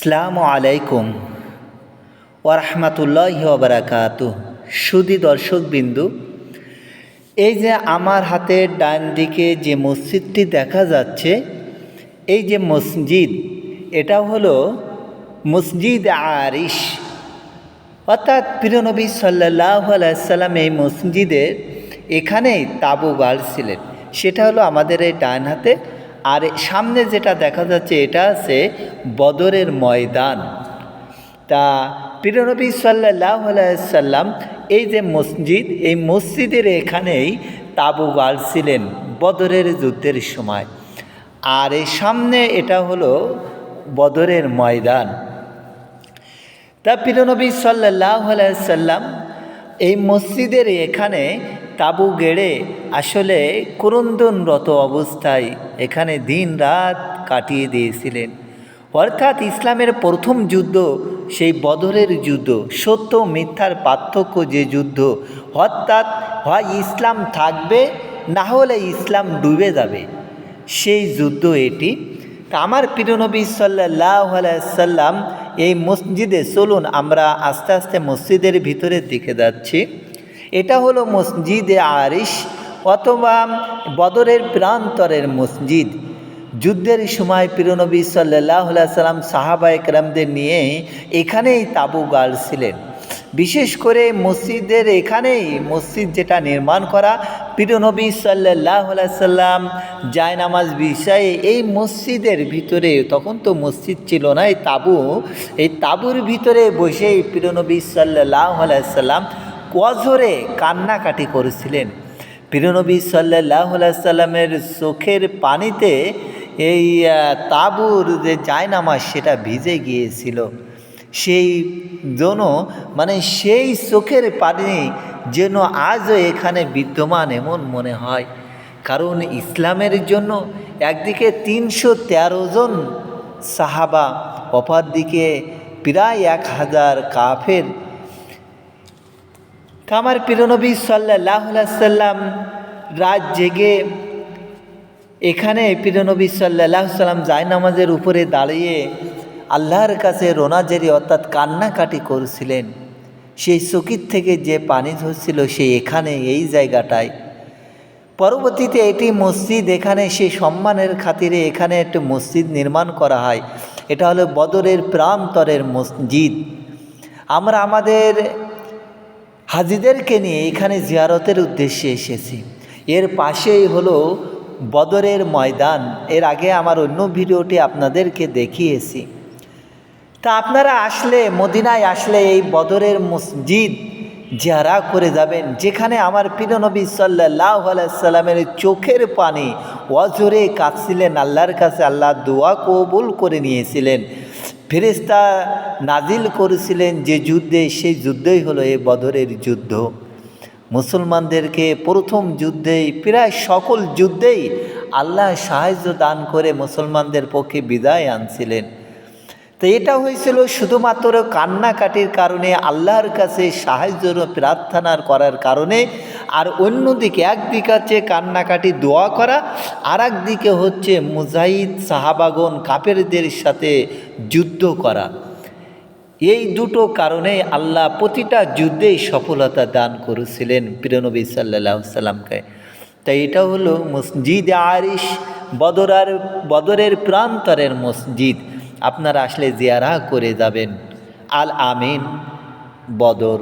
আসসালামু আলাইকুম ওরহমতুল্লাহি ওবারাকাতুহ। সুধী দর্শকবিন্দু, এই যে আমার হাতের ডান দিকে যে মসজিদটি দেখা যাচ্ছে, এই যে মসজিদ, এটা হলো মসজিদ আরিশ, অর্থাৎ প্রিয় নবী সাল্লাল্লাহু আলাইহি সাল্লাম এই মসজিদের এখানেই তাঁবু গাড়ছিলেন। সেটা হলো আমাদের এই ডান হাতে। আর সামনে যেটা দেখা যাচ্ছে এটা আছে বদরের ময়দান। তা প্রিয় নবী সাল্লাল্লাহু আলাইহি সাল্লাম এই যে মসজিদ, এই মসজিদের এখানেই তাঁবু গাড়ছিলেন বদরের যুদ্ধের সময়। আর এই সামনে এটা হলো বদরের ময়দান। তা প্রিয় নবী সাল্লাল্লাহু আলাইহি সাল্লাম এই মসজিদের এখানে তাঁবু গেড়ে আসলে ক্রন্দনরত অবস্থায় এখানে দিন রাত কাটিয়ে দিয়েছিলেন। অর্থাৎ ইসলামের প্রথম যুদ্ধ সেই বদরের যুদ্ধ, সত্য মিথ্যার পার্থক্য যে যুদ্ধ, অর্থাৎ হয় ইসলাম থাকবে না হলে ইসলাম ডুবে যাবে, সেই যুদ্ধ এটি। তা আমার প্রিয় নবী সাল্লাল্লাহু আলাইহি সাল্লাম এই মসজিদে, চলুন আমরা আস্তে আস্তে মসজিদের ভিতরের দিকে যাচ্ছি। এটা হলো মসজিদে আরিশ অথবা বদরের প্রান্তরের মসজিদ। যুদ্ধের সময় প্রিয় নবী সাল্লাল্লাহু আলাইহি সাল্লাম সাহাবায়ে কেরামদের নিয়ে এখানেই তাঁবু গাড়ছিলেন। বিশেষ করে মসজিদের এখানেই মসজিদ যেটা নির্মাণ করা, প্রিয় নবী সাল্লাল্লাহু আলাইহি সাল্লাম জায়নামাজ বিছায়ে এই মসজিদের ভিতরে, তখন তো মসজিদ ছিল না, এই তাঁবুর ভিতরে বসেই প্রিয় নবী সাল্লাল্লাহু আলাইহি সাল্লাম অঝরে কান্নাকাটি করেছিলেন। প্রিয় নবী সাল্লাল্লাহু আলাইহি সাল্লামের চোখের পানিতে এই তাঁবুর যে জায়নামাজ সেটা ভিজে গিয়েছিল। সেই জন্য সেই চোখের পানি যেন আজও এখানে বিদ্যমান এমন মনে হয়। কারণ ইসলামের জন্য একদিকে ৩১৩ জন সাহাবা, অপরদিকে প্রায় ১,০০০ কাফের। আমার প্রিয় নবী সাল্লাল্লাহু আলাইহি সাল্লাম রাত জেগে এখানে প্রিয় নবী সাল্লাল্লাহু আলাইহি সাল্লাম জায়নামাজের উপরে দাঁড়িয়ে আল্লাহর কাছে রোনাজারি অর্থাৎ কান্নাকাটি করছিলেন। সেই চকির থেকে যে পানি ঝরছিল সেই এখানে, এই জায়গাটায়। পরবর্তীতে এটি মসজিদ, এখানে সেই সম্মানের খাতিরে এখানে একটি মসজিদ নির্মাণ করা হয়। এটা হলো বদরের প্রান্তরের মসজিদ। আমরা আমাদের হাজিদেরকে নিয়ে এখানে জিয়ারতের উদ্দেশ্যে এসেছি। এর পাশেই হলো বদরের ময়দান। এর আগে আমার অন্য ভিডিওটি আপনাদেরকে দেখিয়েছি। তা আপনারা আসলে, মদিনায় আসলে এই বদরের মসজিদ জিয়ারা করে যাবেন, যেখানে আমার প্রিয় নবী সাল্লাল্লাহু আলাইহি সাল্লামের চোখের পানি অঝরে কাঁদছিলেন আল্লাহর কাছে। আল্লাহ দোয়া কবুল করে নিয়েছিলেন, ফেরেশতা নাজিল করেছিলেন যে যুদ্ধে, সেই যুদ্ধই হলো এই বদরের যুদ্ধ। মুসলমানদেরকে প্রথম যুদ্ধেই, প্রায় সকল যুদ্ধেই আল্লাহ সাহায্য দান করে মুসলমানদের পক্ষে বিজয় আনছিলেন। তো এটা হয়েছিল শুধুমাত্র কান্নাকাটির কারণে, আল্লাহর কাছে সাহায্য প্রার্থনার করার কারণে। আর অন্যদিকে একদিকে হচ্ছে কান্নাকাটি দোয়া করা, আর একদিকে হচ্ছে মুজাহিদ সাহাবাগণ কাফেরদের সাথে যুদ্ধ করা। এই দুটো কারণে আল্লাহ প্রতিটা যুদ্ধেই সফলতা দান করেছিলেন প্রিয় নবী সাল্লাল্লাহু আলাইহি সাল্লামকে। তাই এটা হলো মসজিদ আরিশ, বদরের প্রান্তরের মসজিদ। আপনারা আসলে জিয়ারা করে যাবেন। আল আমিন, বদর।